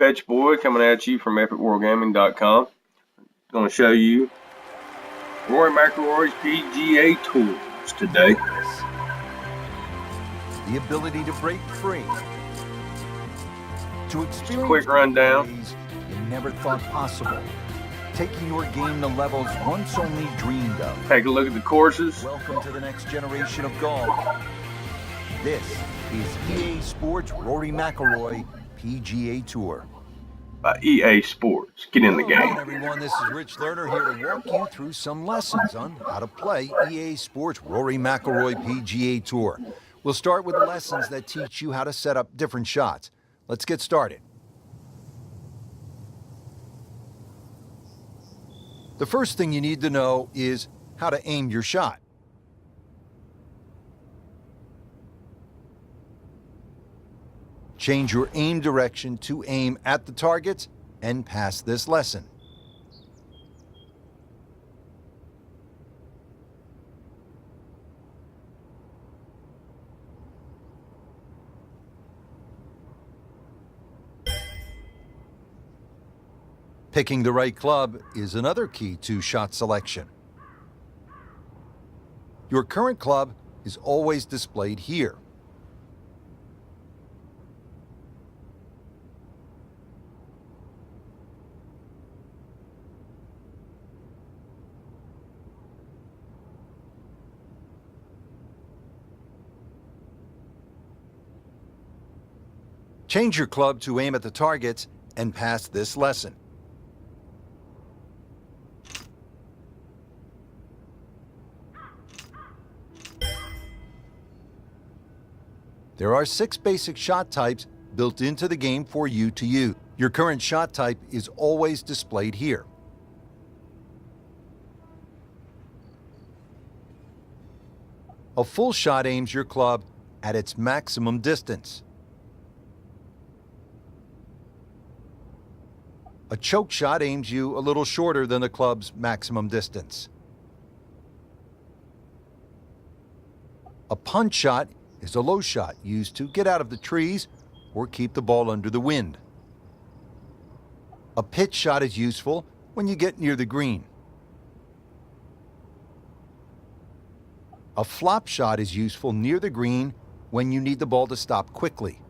Fetch Boy coming at you from EpicWorldGaming.com. Going to show you Rory McIlroy's PGA Tours today. The ability to break free. To experience Quick rundown. ways you never thought possible. Taking your game to levels once only dreamed of. Take a look at the courses. Welcome to the next generation of golf. This is EA Sports Rory McIlroy PGA Tour. By EA Sports. Get in the Hello game. everyone, this is Rich Lerner here to walk you through some lessons on how to play EA Sports Rory McIlroy PGA Tour. We'll start with lessons that teach you how to set up different shots. Let's get started. The first thing you need to know is how to aim your shot. Change your aim direction to aim at the targets and pass this lesson. Picking the right club is another key to shot selection. Your current club is always displayed here. Change your club to aim at the targets and pass this lesson. There are 6 basic shot types built into the game for you to use. Your current shot type is always displayed here. A full shot aims your club at its maximum distance. A choke shot aims you a little shorter than the club's maximum distance. A punch shot is a low shot used to get out of the trees or keep the ball under the wind. A pitch shot is useful when you get near the green. A flop shot is useful near the green when you need the ball to stop quickly.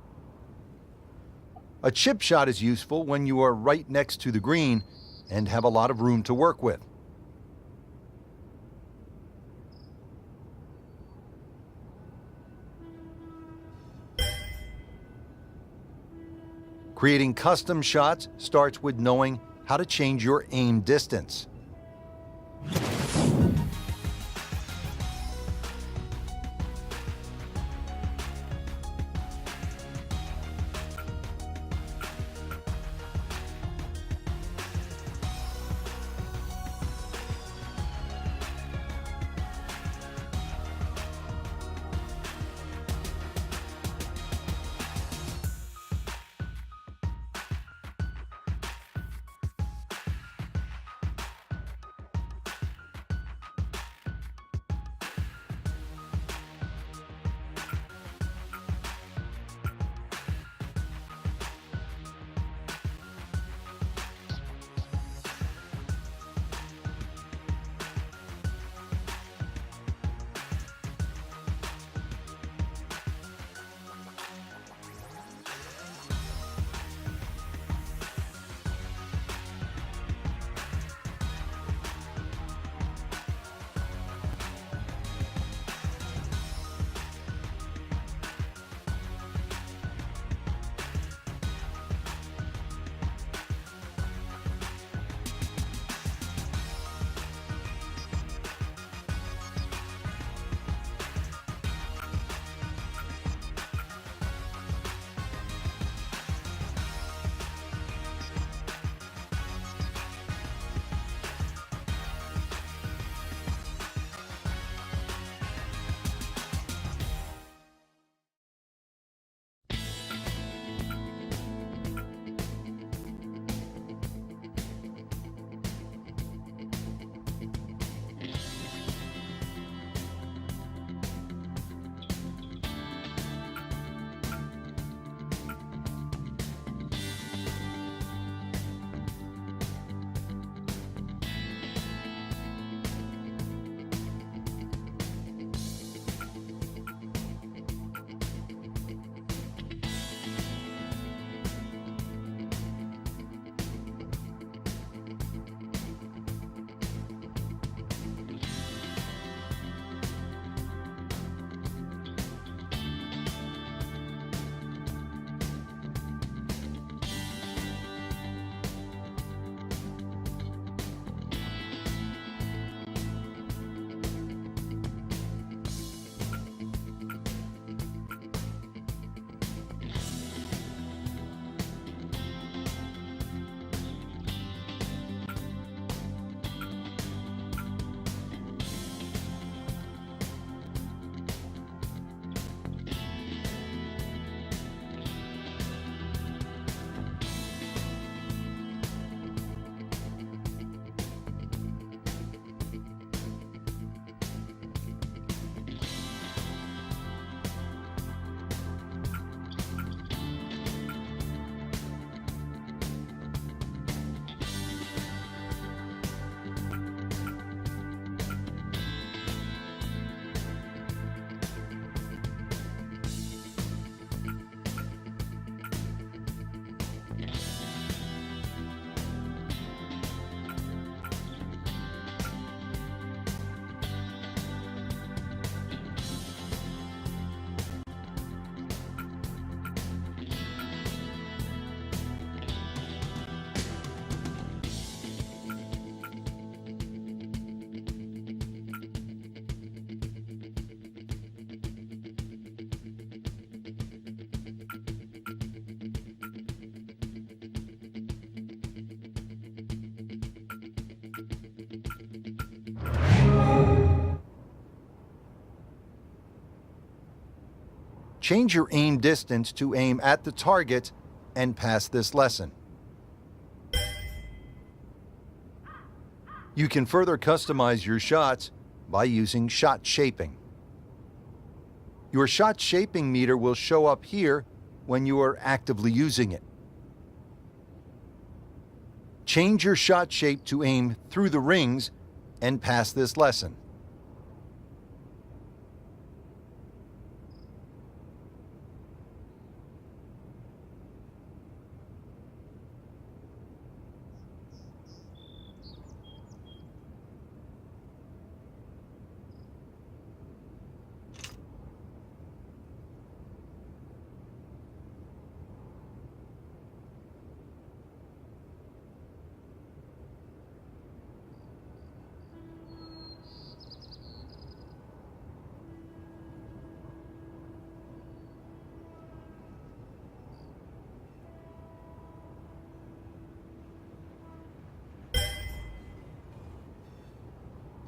A chip shot is useful when you are right next to the green and have a lot of room to work with. Creating custom shots starts with knowing how to change your aim distance. Change your aim distance to aim at the target and pass this lesson. You can further customize your shots by using shot shaping. Your shot shaping meter will show up here when you are actively using it. Change your shot shape to aim through the rings and pass this lesson.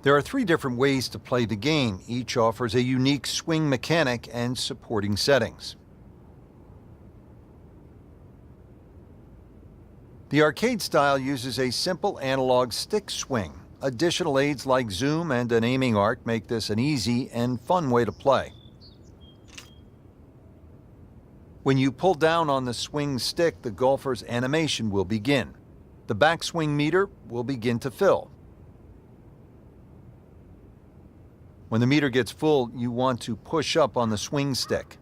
There are 3 different ways to play the game. Each offers a unique swing mechanic and supporting settings. The arcade style uses a simple analog stick swing. Additional aids like zoom and an aiming arc make this an easy and fun way to play. When you pull down on the swing stick, the golfer's animation will begin. The backswing meter will begin to fill. When the meter gets full, you want to push up on the swing stick.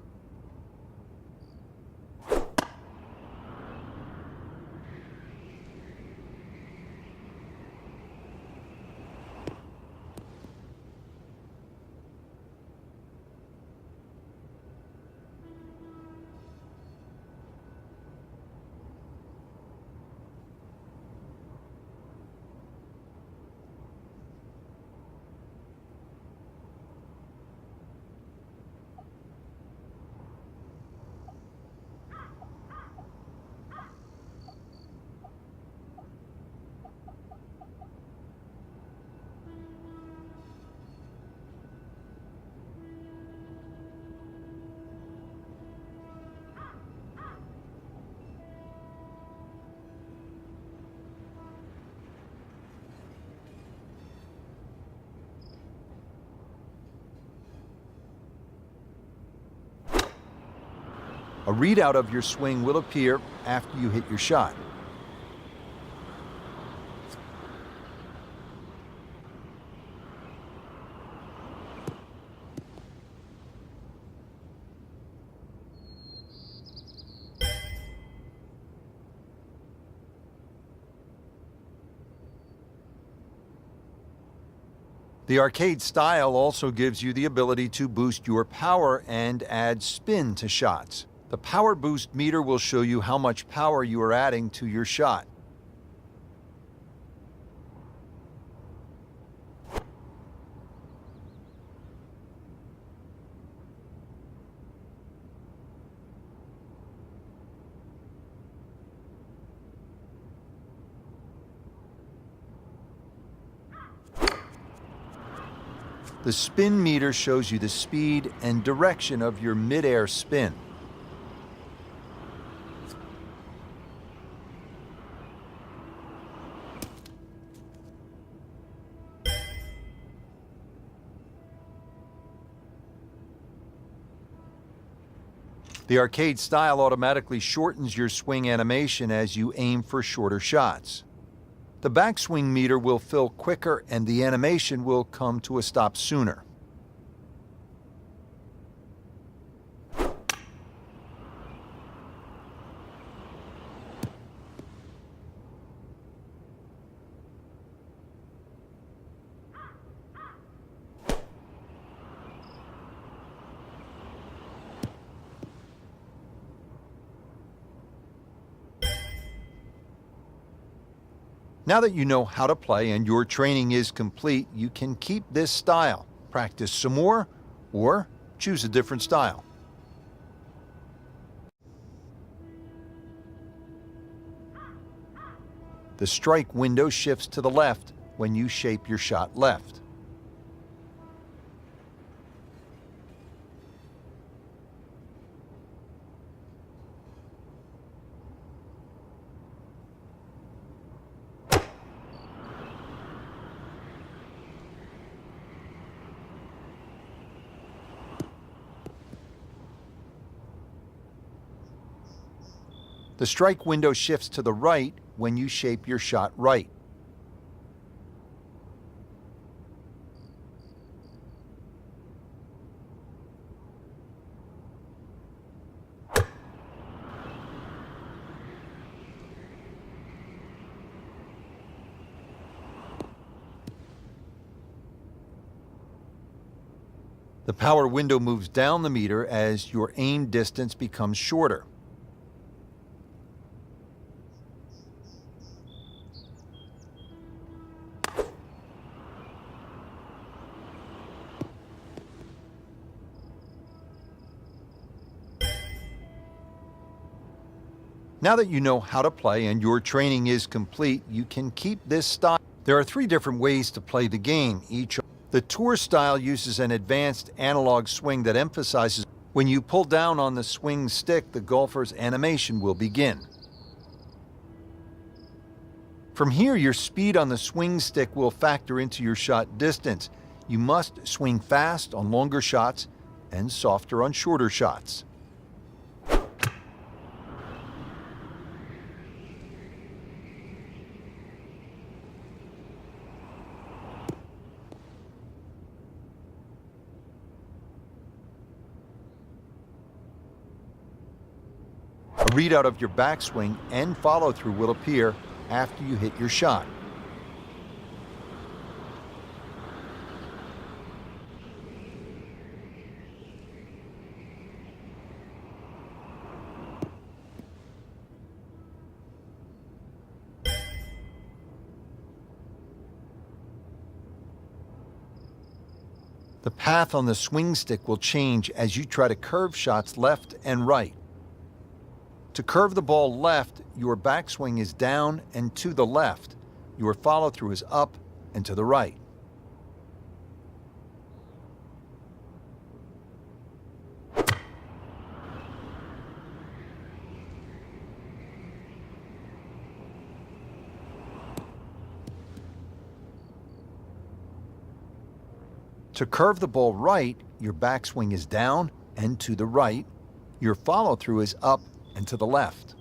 A readout of your swing will appear after you hit your shot. The arcade style also gives you the ability to boost your power and add spin to shots. The power boost meter will show you how much power you are adding to your shot. The spin meter shows you the speed and direction of your mid-air spin. The arcade style automatically shortens your swing animation as you aim for shorter shots. The backswing meter will fill quicker and the animation will come to a stop sooner. Now that you know how to play and your training is complete, you can keep this style, practice some more, or choose a different style. The strike window shifts to the left when you shape your shot left. The strike window shifts to the right when you shape your shot right. The power window moves down the meter as your aim distance becomes shorter. Now that you know how to play and your training is complete, you can keep this style. There are 3 different ways to play the game. The tour style uses an advanced analog swing that emphasizes when you pull down on the swing stick, the golfer's animation will begin. From here, your speed on the swing stick will factor into your shot distance. You must swing fast on longer shots and softer on shorter shots. A readout of your backswing and follow-through will appear after you hit your shot. The path on the swing stick will change as you try to curve shots left and right. To curve the ball left, your backswing is down and to the left. Your follow-through is up and to the right. To curve the ball right, your backswing is down and to the right. Your follow-through is up and to the left.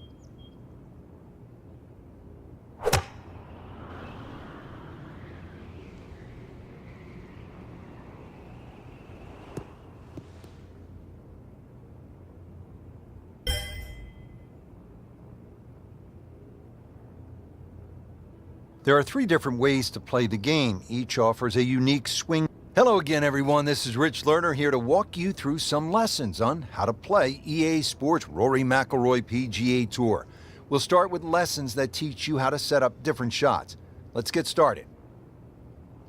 There are 3 different ways to play the game. Each offers a unique swing. Hello again, everyone. This is Rich Lerner here to walk you through some lessons on how to play EA Sports Rory McIlroy PGA Tour. We'll start with lessons that teach you how to set up different shots. Let's get started.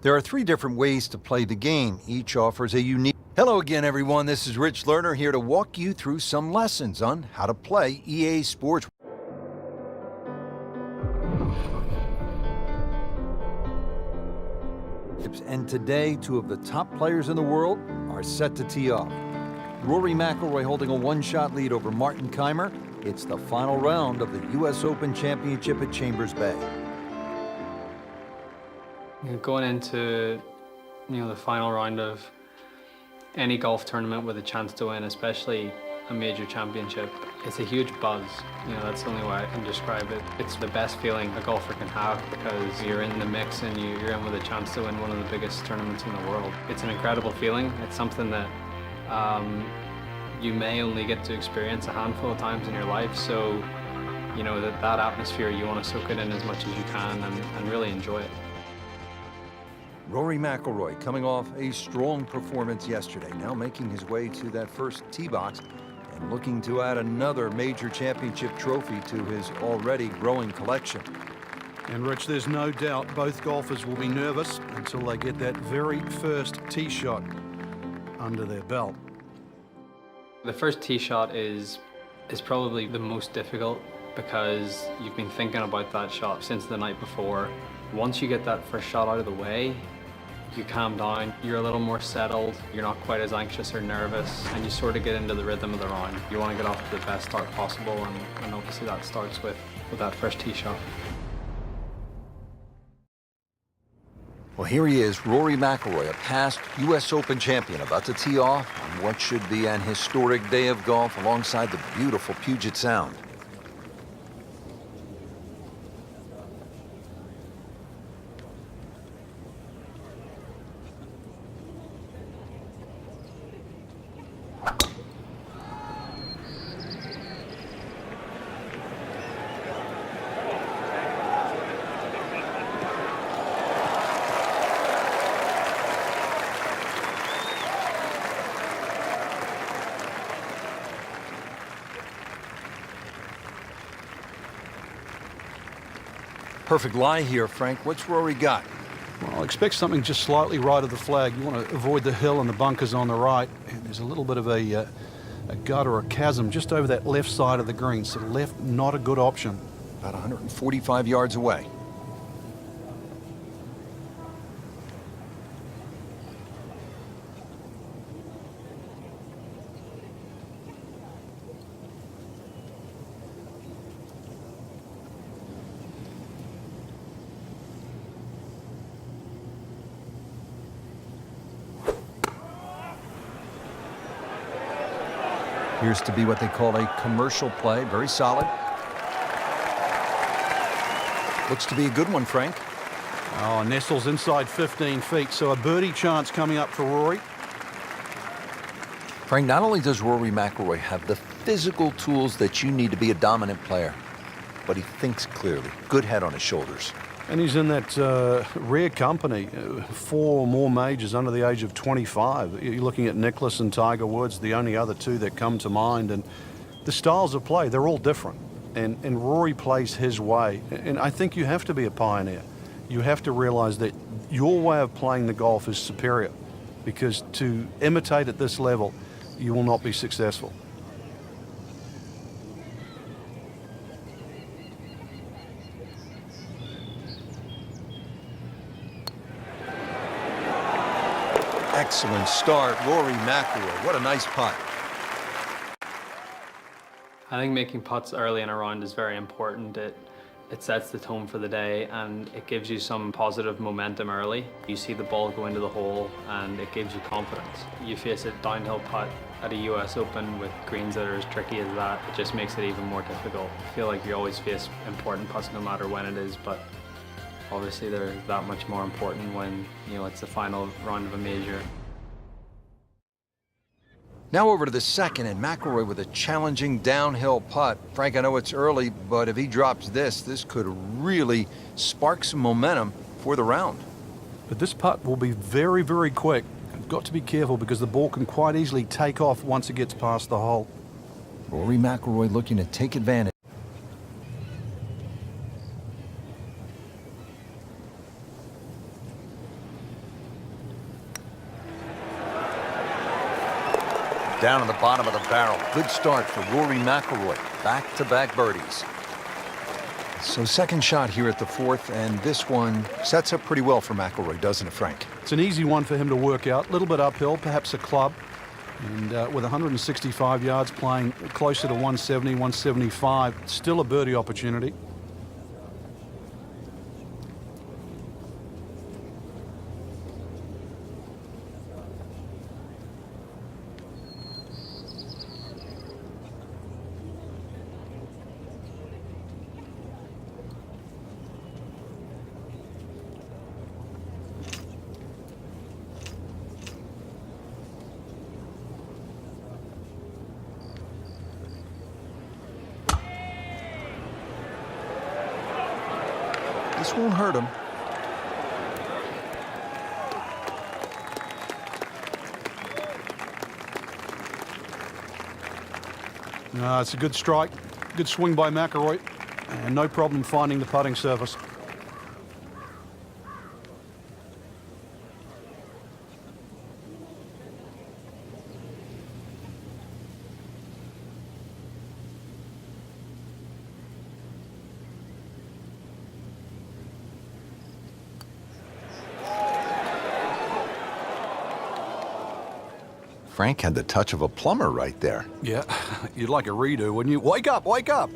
There are 3 different ways to play the game. Each offers a unique... Hello again, everyone. This is Rich Lerner here to walk you through some lessons on how to play EA Sports. And today, 2 of the top players in the world are set to tee off. Rory McIlroy holding a 1-shot lead over Martin Kaymer. It's the final round of the U.S. Open Championship at Chambers Bay. Going into the final round of any golf tournament with a chance to win, especially a major championship, it's a huge buzz. That's the only way I can describe it. It's the best feeling a golfer can have because you're in the mix and you're in with a chance to win one of the biggest tournaments in the world. It's an incredible feeling. It's something that you may only get to experience a handful of times in your life. So, that atmosphere, you want to soak it in as much as you can and really enjoy it. Rory McIlroy coming off a strong performance yesterday, now making his way to that first tee box and looking to add another major championship trophy to his already growing collection. And Rich, there's no doubt both golfers will be nervous until they get that very first tee shot under their belt. The first tee shot is probably the most difficult because you've been thinking about that shot since the night before. Once you get that first shot out of the way, you calm down, you're a little more settled, you're not quite as anxious or nervous, and you sort of get into the rhythm of the round. You want to get off to the best start possible, and obviously that starts with that first tee shot. Well, here he is, Rory McIlroy, a past U.S. Open champion, about to tee off on what should be an historic day of golf alongside the beautiful Puget Sound. Perfect lie here, Frank. What's Rory got? Well, expect something just slightly right of the flag. You want to avoid the hill and the bunkers on the right. And there's a little bit of a gut or a chasm just over that left side of the green. So left, not a good option. About 145 yards away. Appears to be what they call a commercial play. Very solid. Looks to be a good one, Frank. Oh, nestles inside 15 feet, so a birdie chance coming up for Rory. Frank, not only does Rory McIlroy have the physical tools that you need to be a dominant player, but he thinks clearly. Good head on his shoulders. And he's in that rare company, 4 more majors under the age of 25. You're looking at Nicklaus and Tiger Woods, the only other 2 that come to mind. And the styles of play, they're all different. And Rory plays his way. And I think you have to be a pioneer. You have to realize that your way of playing the golf is superior, because to imitate at this level, you will not be successful. Excellent start, Rory McIlroy. What a nice putt. I think making putts early in a round is very important. It sets the tone for the day and it gives you some positive momentum early. You see the ball go into the hole and it gives you confidence. You face a downhill putt at a US Open with greens that are as tricky as that, it just makes it even more difficult. I feel like you always face important putts no matter when it is, but obviously they're that much more important when, you know, it's the final round of a major. Now over to the second, and McIlroy with a challenging downhill putt. Frank, I know it's early, but if he drops this could really spark some momentum for the round. But this putt will be very, very quick. You've got to be careful because the ball can quite easily take off once it gets past the hole. Rory McIlroy looking to take advantage. Down in the bottom of the barrel. Good start for Rory McIlroy. Back-to-back birdies. So second shot here at the 4th, and this one sets up pretty well for McIlroy, doesn't it, Frank? It's an easy one for him to work out. A little bit uphill, perhaps a club. And with 165 yards, playing closer to 170, 175, still a birdie opportunity. This won't hurt him. It's a good strike. Good swing by McIlroy. And no problem finding the putting surface. Frank had the touch of a plumber right there. Yeah, you'd like a redo, wouldn't you? Wake up, wake up!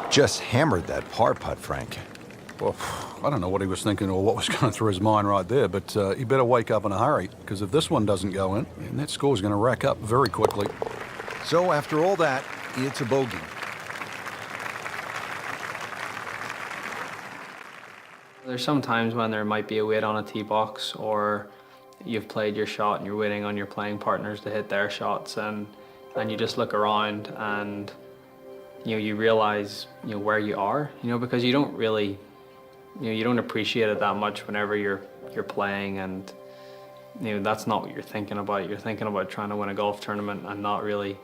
Just hammered that par putt, Frank. Well, I don't know what he was thinking or what was going through his mind right there, but he better wake up in a hurry, because if this one doesn't go in, then that score's going to rack up very quickly. So after all that, it's a bogey. There's some times when there might be a wait on a tee box, or you've played your shot and you're waiting on your playing partners to hit their shots, and you just look around and you realize where you are, because you don't really you don't appreciate it that much whenever you're playing, and that's not what you're thinking about. You're thinking about trying to win a golf tournament and not really,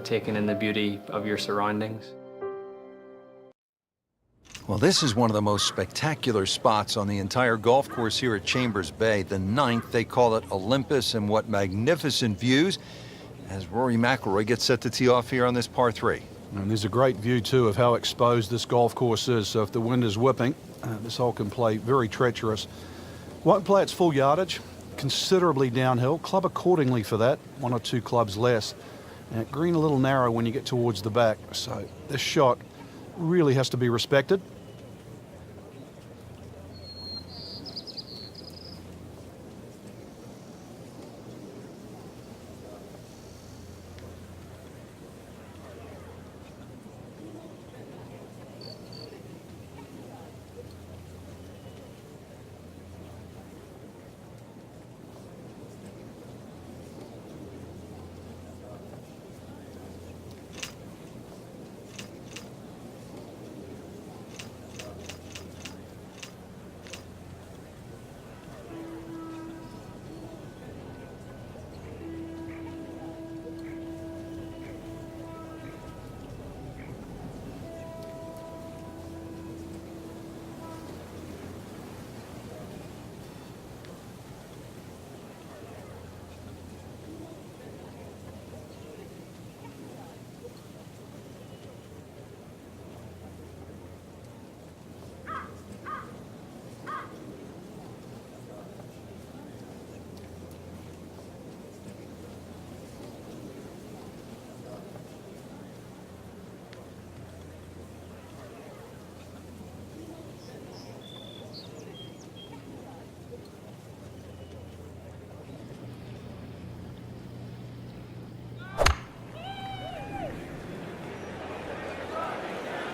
taking in the beauty of your surroundings. Well, this is one of the most spectacular spots on the entire golf course here at Chambers Bay. The 9th, they call it Olympus, and what magnificent views as Rory McIlroy gets set to tee off here on this par 3. And there's a great view, too, of how exposed this golf course is. So if the wind is whipping, this hole can play very treacherous. Won't play its full yardage, considerably downhill. Club accordingly for that, 1 or 2 clubs less. And green a little narrow when you get towards the back. So this shot really has to be respected.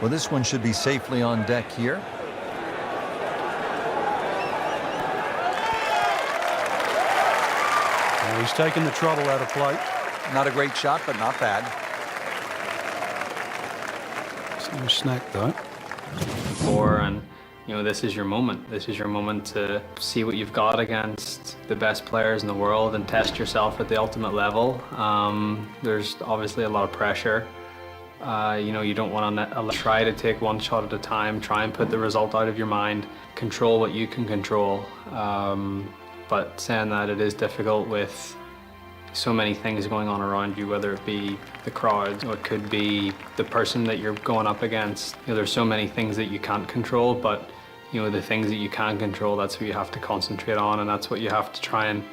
Well, this one should be safely on deck here. And he's taken the trouble out of play. Not a great shot, but not bad. It's no snack, though. And this is your moment. This is your moment to see what you've got against the best players in the world and test yourself at the ultimate level. There's obviously a lot of pressure. You don't want to try to take one shot at a time, try and put the result out of your mind, control what you can control. But saying that, it is difficult with so many things going on around you, whether it be the crowd, or it could be the person that you're going up against. There's so many things that you can't control, but the things that you can control, that's what you have to concentrate on, and that's what you have to try and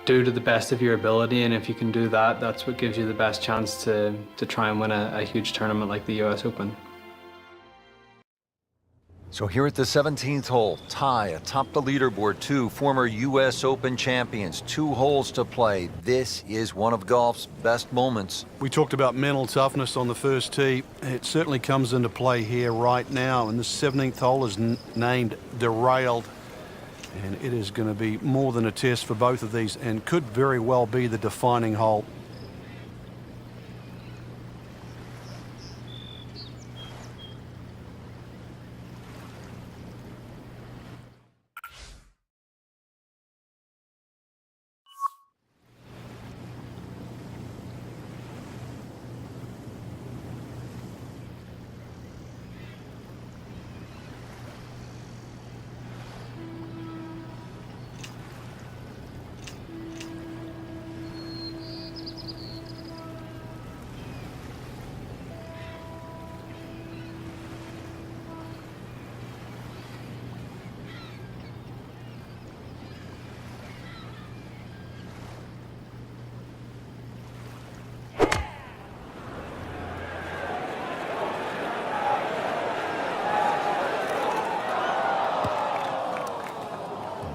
do to the best of your ability. And if you can do that, that's what gives you the best chance to try and win a huge tournament like the US Open. So here at the 17th hole, tie atop the leaderboard, 2 former US Open champions, 2 holes to play. This is one of golf's best moments. We talked about mental toughness on the first tee. It certainly comes into play here right now, and the 17th hole is named Derailed. And it is going to be more than a test for both of these, and could very well be the defining hole.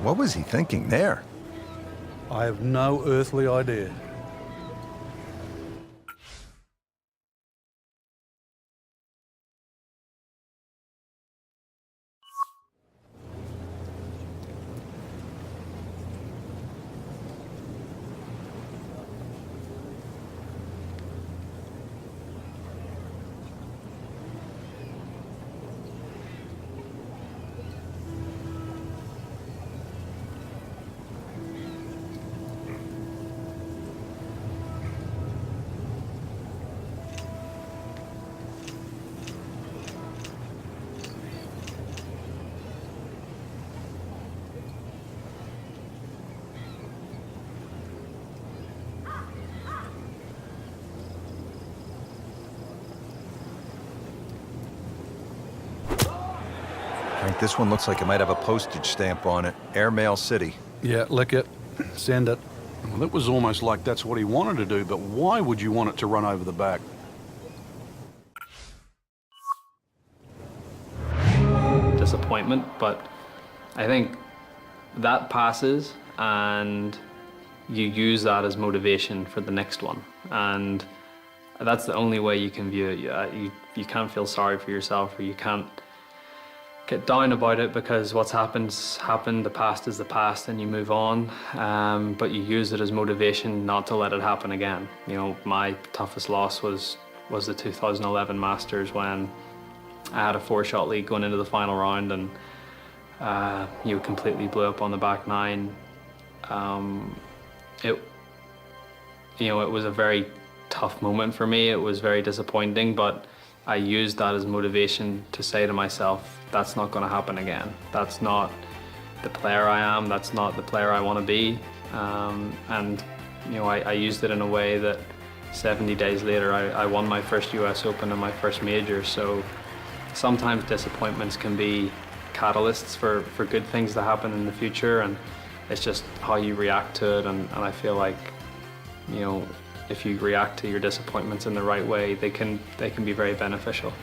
What was he thinking there? I have no earthly idea. like this one looks like it might have a postage stamp on it. Airmail City. Yeah, lick it, send it. Well, it was almost like that's what he wanted to do, but why would you want it to run over the back? Disappointment, but I think that passes and you use that as motivation for the next one, and that's the only way you can view it. You can't feel sorry for yourself, or you can't get down about it, because what's happened's happened. The past is the past, and you move on. But you use it as motivation not to let it happen again. You know, my toughest loss was the 2011 Masters, when I had a 4-shot lead going into the final round, and you completely blew up on the back nine. It was a very tough moment for me. It was very disappointing, but I used that as motivation to say to myself, that's not going to happen again. That's not the player I am. That's not the player I want to be. I used it in a way that 70 days later, I won my first US Open and my first major. So sometimes disappointments can be catalysts for good things to happen in the future, and it's just how you react to it. And I feel like, if you react to your disappointments in the right way, they can be very beneficial.